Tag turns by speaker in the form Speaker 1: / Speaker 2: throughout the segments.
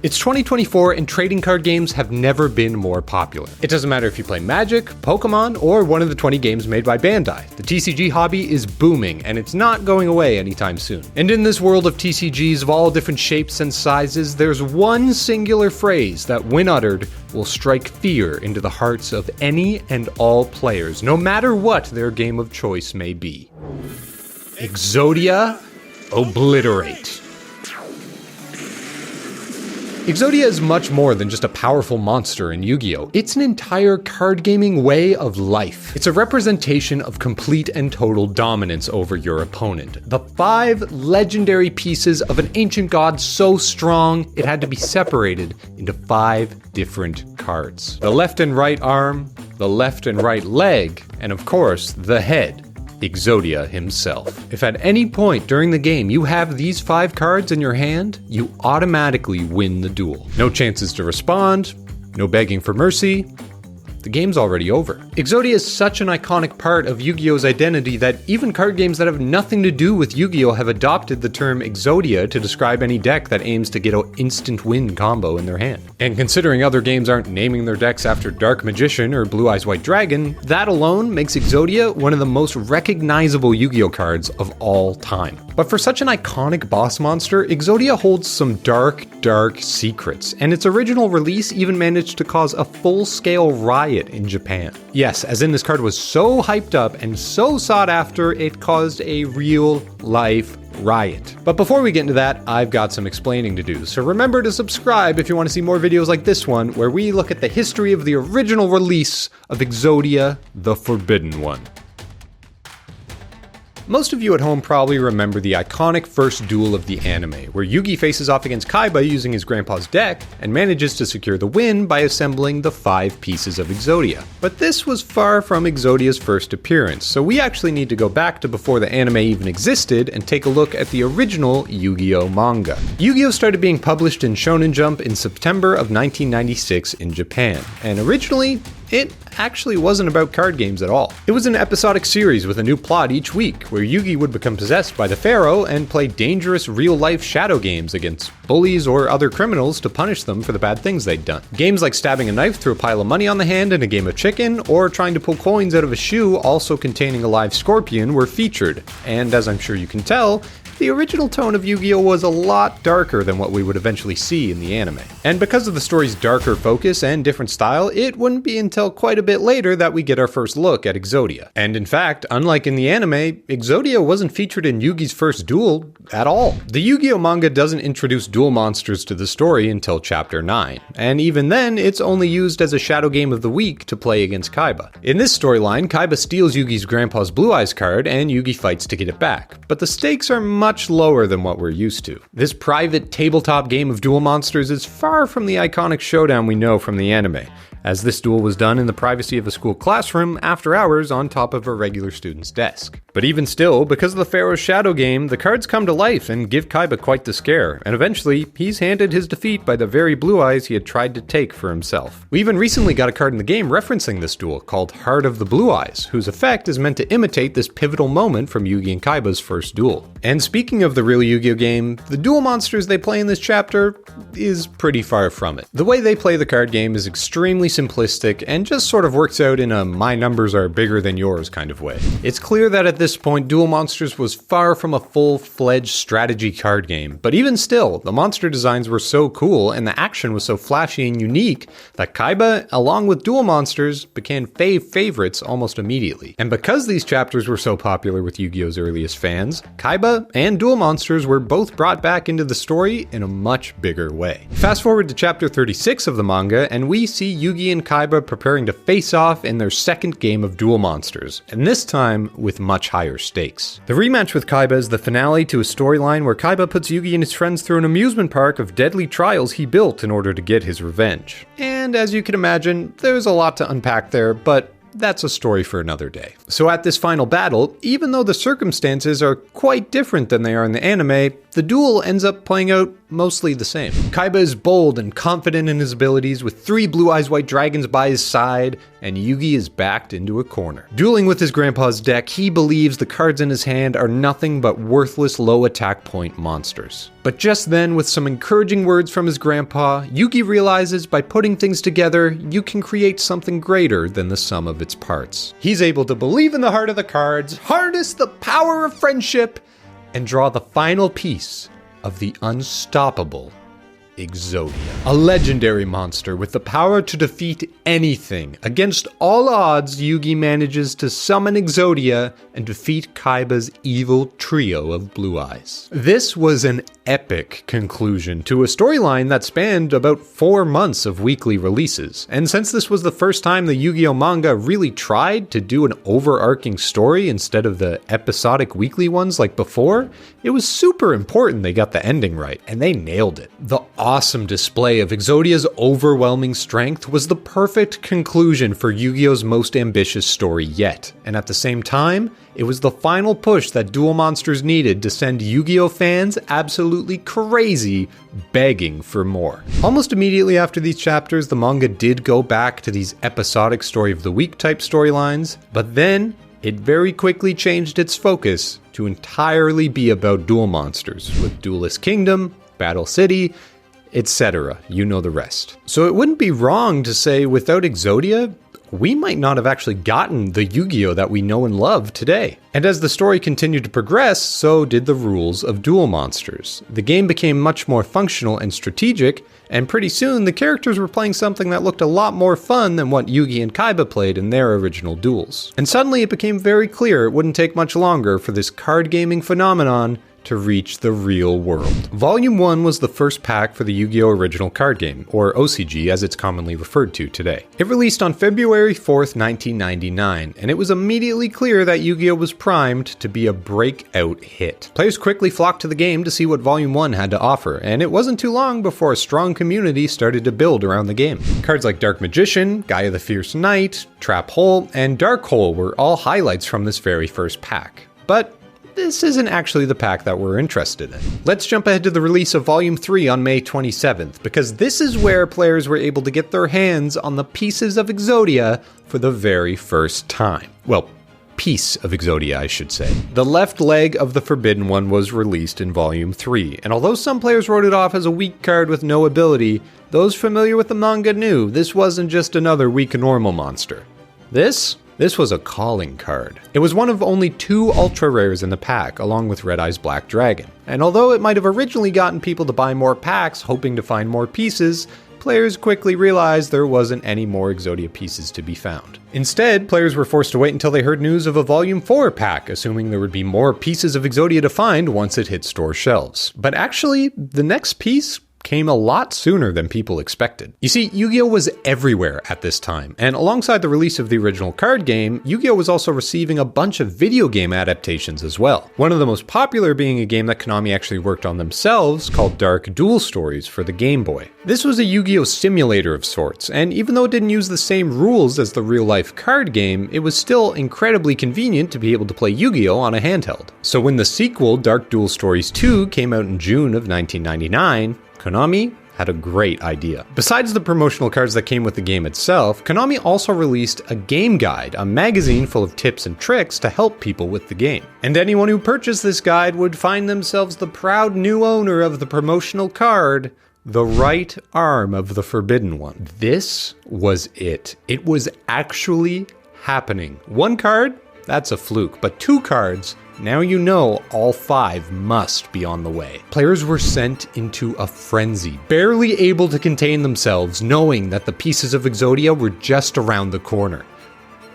Speaker 1: It's 2024 and trading card games have never been more popular. It doesn't matter if you play Magic, Pokemon, or one of the 20 games made by Bandai. The TCG hobby is booming, and it's not going away anytime soon. And in this world of TCGs of all different shapes and sizes, there's one singular phrase that, when uttered, will strike fear into the hearts of any and all players, no matter what their game of choice may be. Exodia, obliterate. Exodia is much more than just a powerful monster in Yu-Gi-Oh! It's an entire card gaming way of life. It's a representation of complete and total dominance over your opponent. The 5 legendary pieces of an ancient god so strong, it had to be separated into 5 different cards. The left and right arm, the left and right leg, and of course, the head. Exodia himself. If at any point during the game you have these 5 cards in your hand, you automatically win the duel. No chances to respond, no begging for mercy. The game's already over. Exodia is such an iconic part of Yu-Gi-Oh's identity that even card games that have nothing to do with Yu-Gi-Oh have adopted the term Exodia to describe any deck that aims to get an instant win combo in their hand. And considering other games aren't naming their decks after Dark Magician or Blue Eyes White Dragon, that alone makes Exodia one of the most recognizable Yu-Gi-Oh cards of all time. But for such an iconic boss monster, Exodia holds some dark secrets, and its original release even managed to cause a full-scale riot in Japan. Yes, as in this card was so hyped up and so sought after, it caused a real-life riot. But before we get into that, I've got some explaining to do, so remember to subscribe if you want to see more videos like this one, where we look at the history of the original release of Exodia, the Forbidden One. Most of you at home probably remember the iconic first duel of the anime, where Yugi faces off against Kaiba using his grandpa's deck and manages to secure the win by assembling the 5 pieces of Exodia. But this was far from Exodia's first appearance, so we actually need to go back to before the anime even existed and take a look at the original Yu-Gi-Oh manga. Yu-Gi-Oh started being published in Shonen Jump in September of 1996 in Japan, and originally, it actually wasn't about card games at all. It was an episodic series with a new plot each week, where Yugi would become possessed by the Pharaoh and play dangerous real-life shadow games against bullies or other criminals to punish them for the bad things they'd done. Games like stabbing a knife through a pile of money on the hand in a game of chicken, or trying to pull coins out of a shoe also containing a live scorpion were featured. And as I'm sure you can tell, the original tone of Yu-Gi-Oh was a lot darker than what we would eventually see in the anime. And because of the story's darker focus and different style, it wouldn't be until quite a bit later that we get our first look at Exodia. And in fact, unlike in the anime, Exodia wasn't featured in Yugi's first duel at all. The Yu-Gi-Oh manga doesn't introduce Duel Monsters to the story until chapter 9, and even then, it's only used as a shadow game of the week to play against Kaiba. In this storyline, Kaiba steals Yugi's grandpa's Blue Eyes card, and Yugi fights to get it back. But the stakes are much lower than what we're used to. This private tabletop game of Duel Monsters is far from the iconic showdown we know from the anime, as this duel was done in the privacy of a school classroom after hours on top of a regular student's desk. But even still, because of the Pharaoh's shadow game, the cards come to life and give Kaiba quite the scare, and eventually, he's handed his defeat by the very Blue Eyes he had tried to take for himself. We even recently got a card in the game referencing this duel called Heart of the Blue Eyes, whose effect is meant to imitate this pivotal moment from Yugi and Kaiba's first duel. And speaking of the real Yu-Gi-Oh game, the Duel Monsters they play in this chapter is pretty far from it. The way they play the card game is extremely simplistic and just sort of works out in a my numbers are bigger than yours kind of way. It's clear that at this point, Duel Monsters was far from a full-fledged strategy card game, but even still, the monster designs were so cool and the action was so flashy and unique that Kaiba, along with Duel Monsters, became favorites almost immediately. And because these chapters were so popular with Yu-Gi-Oh's earliest fans, Kaiba and Duel Monsters were both brought back into the story in a much bigger way. Fast forward to chapter 36 of the manga, and we see Yugi and Kaiba preparing to face off in their second game of Duel Monsters, and this time with much higher stakes. The rematch with Kaiba is the finale to a storyline where Kaiba puts Yugi and his friends through an amusement park of deadly trials he built in order to get his revenge. And as you can imagine, there's a lot to unpack there, but that's a story for another day. So at this final battle, even though the circumstances are quite different than they are in the anime, the duel ends up playing out mostly the same. Kaiba is bold and confident in his abilities with 3 blue eyes white dragons by his side, and Yugi is backed into a corner. Dueling with his grandpa's deck, he believes the cards in his hand are nothing but worthless low attack point monsters. But just then, with some encouraging words from his grandpa, Yugi realizes by putting things together, you can create something greater than the sum of its parts. He's able to believe in the heart of the cards, harness the power of friendship, and draw the final piece of the unstoppable Exodia. A legendary monster with the power to defeat anything. Against all odds, Yugi manages to summon Exodia and defeat Kaiba's evil trio of blue eyes. This was an epic conclusion to a storyline that spanned about 4 months of weekly releases. And since this was the first time the Yu-Gi-Oh manga really tried to do an overarching story instead of the episodic weekly ones like before, it was super important they got the ending right, and they nailed it. The awesome display of Exodia's overwhelming strength was the perfect conclusion for Yu-Gi-Oh's most ambitious story yet, and at the same time, it was the final push that Duel Monsters needed to send Yu-Gi-Oh fans absolutely crazy, begging for more. Almost immediately after these chapters, the manga did go back to these episodic story of the week type storylines, but then it very quickly changed its focus to entirely be about Duel Monsters, with Duelist Kingdom, Battle City, etc. You know the rest. So it wouldn't be wrong to say without Exodia, we might not have actually gotten the Yu-Gi-Oh that we know and love today. And as the story continued to progress, so did the rules of Duel Monsters. The game became much more functional and strategic, and pretty soon the characters were playing something that looked a lot more fun than what Yugi and Kaiba played in their original duels. And suddenly it became very clear it wouldn't take much longer for this card gaming phenomenon to reach the real world. Volume 1 was the first pack for the Yu-Gi-Oh! Original card game, or OCG as it's commonly referred to today. It released on February 4th, 1999, and it was immediately clear that Yu-Gi-Oh! Was primed to be a breakout hit. Players quickly flocked to the game to see what Volume 1 had to offer, and it wasn't too long before a strong community started to build around the game. Cards like Dark Magician, Gaia the Fierce Knight, Trap Hole, and Dark Hole were all highlights from this very first pack. But this isn't actually the pack that we're interested in. Let's jump ahead to the release of Volume 3 on May 27th, because this is where players were able to get their hands on the pieces of Exodia for the very first time. Well, piece of Exodia, I should say. The left leg of the Forbidden One was released in Volume 3, and although some players wrote it off as a weak card with no ability, those familiar with the manga knew this wasn't just another weak normal monster. This was a calling card. It was one of only 2 ultra rares in the pack, along with Red Eye's Black Dragon. And although it might have originally gotten people to buy more packs, hoping to find more pieces, players quickly realized there wasn't any more Exodia pieces to be found. Instead, players were forced to wait until they heard news of a Volume 4 pack, assuming there would be more pieces of Exodia to find once it hit store shelves. But actually, the next piece came a lot sooner than people expected. You see, Yu-Gi-Oh! Was everywhere at this time, and alongside the release of the original card game, Yu-Gi-Oh! Was also receiving a bunch of video game adaptations as well. One of the most popular being a game that Konami actually worked on themselves called Dark Duel Stories for the Game Boy. This was a Yu-Gi-Oh! Simulator of sorts, and even though it didn't use the same rules as the real-life card game, it was still incredibly convenient to be able to play Yu-Gi-Oh! On a handheld. So when the sequel, Dark Duel Stories 2, came out in June of 1999, Konami had a great idea. Besides the promotional cards that came with the game itself, Konami also released a game guide, a magazine full of tips and tricks to help people with the game. And anyone who purchased this guide would find themselves the proud new owner of the promotional card, the right arm of the Forbidden One. This was it. It was actually happening. 1 card? That's a fluke, but 2 cards? Now you know all 5 must be on the way. Players were sent into a frenzy, barely able to contain themselves, knowing that the pieces of Exodia were just around the corner.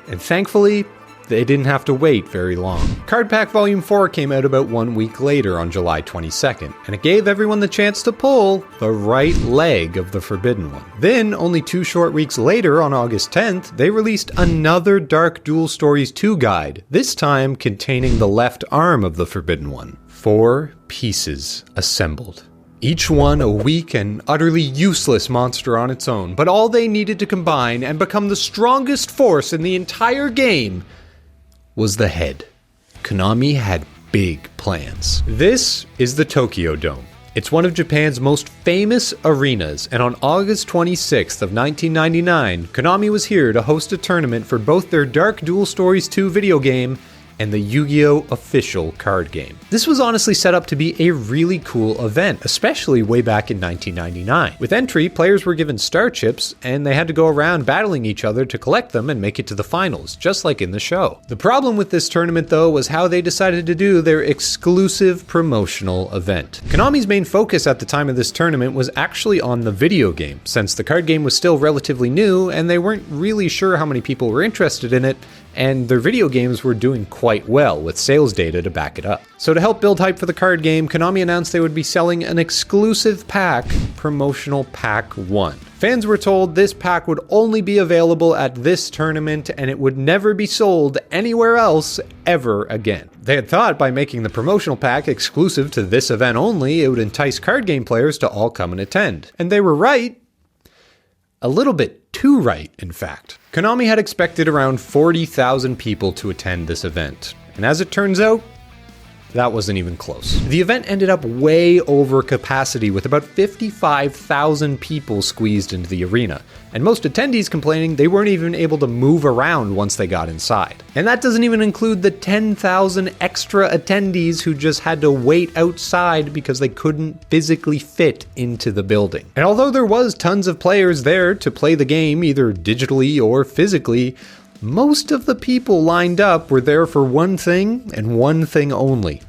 Speaker 1: And thankfully, they didn't have to wait very long. Card Pack Volume 4 came out about 1 week later on July 22nd, and it gave everyone the chance to pull the right leg of the Forbidden One. Then, only 2 short weeks later on August 10th, they released another Dark Duel Stories 2 guide, this time containing the left arm of the Forbidden One. 4 pieces assembled. Each one a weak and utterly useless monster on its own, but all they needed to combine and become the strongest force in the entire game was the head. Konami had big plans. This is the Tokyo Dome. It's one of Japan's most famous arenas, and on August 26th of 1999, Konami was here to host a tournament for both their Dark Duel Stories 2 video game and the Yu-Gi-Oh! Official card game. This was honestly set up to be a really cool event, especially way back in 1999. With entry, players were given star chips, and they had to go around battling each other to collect them and make it to the finals, just like in the show. The problem with this tournament, though, was how they decided to do their exclusive promotional event. Konami's main focus at the time of this tournament was actually on the video game, since the card game was still relatively new, and they weren't really sure how many people were interested in it, and their video games were doing quite well with sales data to back it up. So to help build hype for the card game, Konami announced they would be selling an exclusive pack, Promotional Pack 1. Fans were told this pack would only be available at this tournament and it would never be sold anywhere else ever again. They had thought by making the promotional pack exclusive to this event only, it would entice card game players to all come and attend. And they were right. A little bit too right, in fact. Konami had expected around 40,000 people to attend this event, and as it turns out, that wasn't even close. The event ended up way over capacity with about 55,000 people squeezed into the arena, and most attendees complaining they weren't even able to move around once they got inside. And that doesn't even include the 10,000 extra attendees who just had to wait outside because they couldn't physically fit into the building. And although there was tons of players there to play the game either digitally or physically, most of the people lined up were there for one thing and one thing only: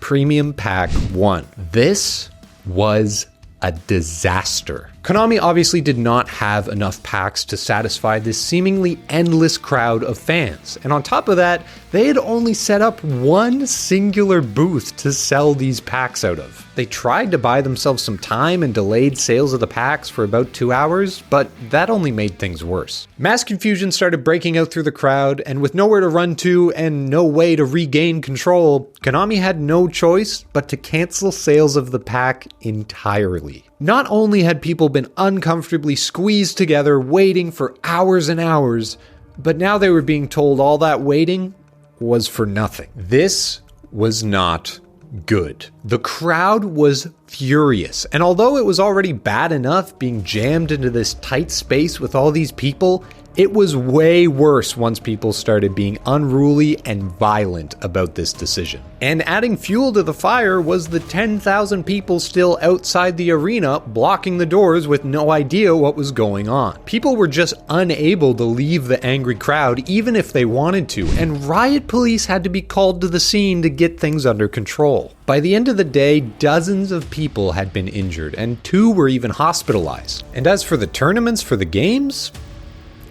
Speaker 1: Premium Pack 1. This was a disaster. Konami obviously did not have enough packs to satisfy this seemingly endless crowd of fans, and on top of that, they had only set up one singular booth to sell these packs out of. They tried to buy themselves some time and delayed sales of the packs for about 2 hours, but that only made things worse. Mass confusion started breaking out through the crowd, and with nowhere to run to and no way to regain control, Konami had no choice but to cancel sales of the pack entirely. Not only had people been uncomfortably squeezed together waiting for hours and hours, but now they were being told all that waiting was for nothing. This was not good. The crowd was furious, and although it was already bad enough being jammed into this tight space with all these people, it was way worse once people started being unruly and violent about this decision. And adding fuel to the fire was the 10,000 people still outside the arena blocking the doors with no idea what was going on. People were just unable to leave the angry crowd even if they wanted to, and riot police had to be called to the scene to get things under control. By the end of the day, dozens of people had been injured, and 2 were even hospitalized. And as for the tournaments for the games,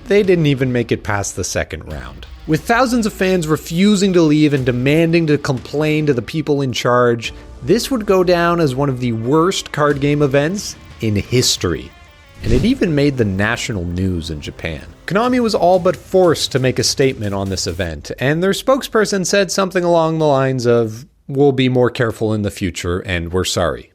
Speaker 1: they didn't even make it past the second round. With thousands of fans refusing to leave and demanding to complain to the people in charge, this would go down as one of the worst card game events in history. And it even made the national news in Japan. Konami was all but forced to make a statement on this event, and their spokesperson said something along the lines of, "We'll be more careful in the future and we're sorry."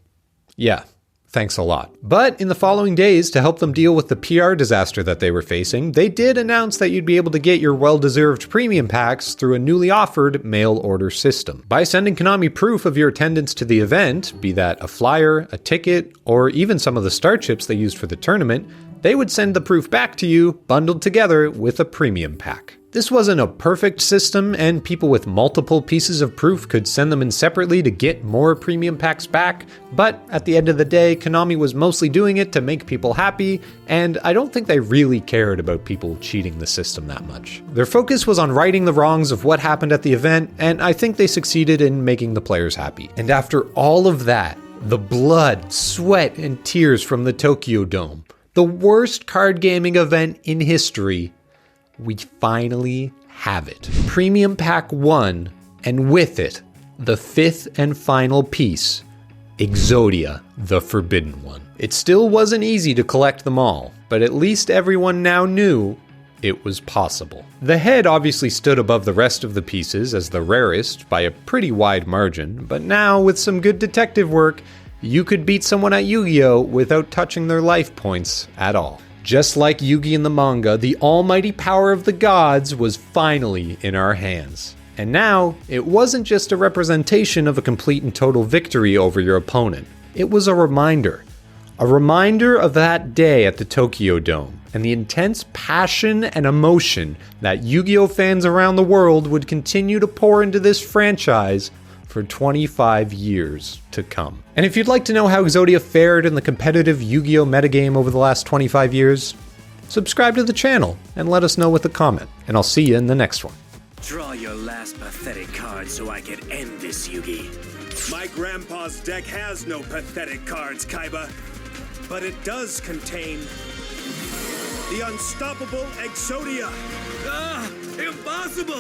Speaker 1: Yeah. Thanks a lot. But in the following days, to help them deal with the PR disaster that they were facing, they did announce that you'd be able to get your well-deserved premium packs through a newly offered mail order system. By sending Konami proof of your attendance to the event, be that a flyer, a ticket, or even some of the star chips they used for the tournament, they would send the proof back to you, bundled together with a premium pack. This wasn't a perfect system, and people with multiple pieces of proof could send them in separately to get more premium packs back, but at the end of the day, Konami was mostly doing it to make people happy, and I don't think they really cared about people cheating the system that much. Their focus was on righting the wrongs of what happened at the event, and I think they succeeded in making the players happy. And after all of that, the blood, sweat, and tears from the Tokyo Dome, the worst card gaming event in history, we finally have it. Premium Pack 1, and with it, the 5th and final piece, Exodia, the Forbidden One. It still wasn't easy to collect them all, but at least everyone now knew it was possible. The head obviously stood above the rest of the pieces as the rarest by a pretty wide margin, but now with some good detective work, you could beat someone at Yu-Gi-Oh! Without touching their life points at all. Just like Yugi in the manga, the almighty power of the gods was finally in our hands. And now, it wasn't just a representation of a complete and total victory over your opponent. It was a reminder. A reminder of that day at the Tokyo Dome, and the intense passion and emotion that Yu-Gi-Oh fans around the world would continue to pour into this franchise for 25 years to come. And if you'd like to know how Exodia fared in the competitive Yu-Gi-Oh metagame over the last 25 years, subscribe to the channel and let us know with a comment, and I'll see you in the next one.
Speaker 2: Draw your last pathetic card so I can end this, Yugi.
Speaker 3: My grandpa's deck has no pathetic cards, Kaiba, but it does contain the unstoppable Exodia.
Speaker 2: Ah! Impossible!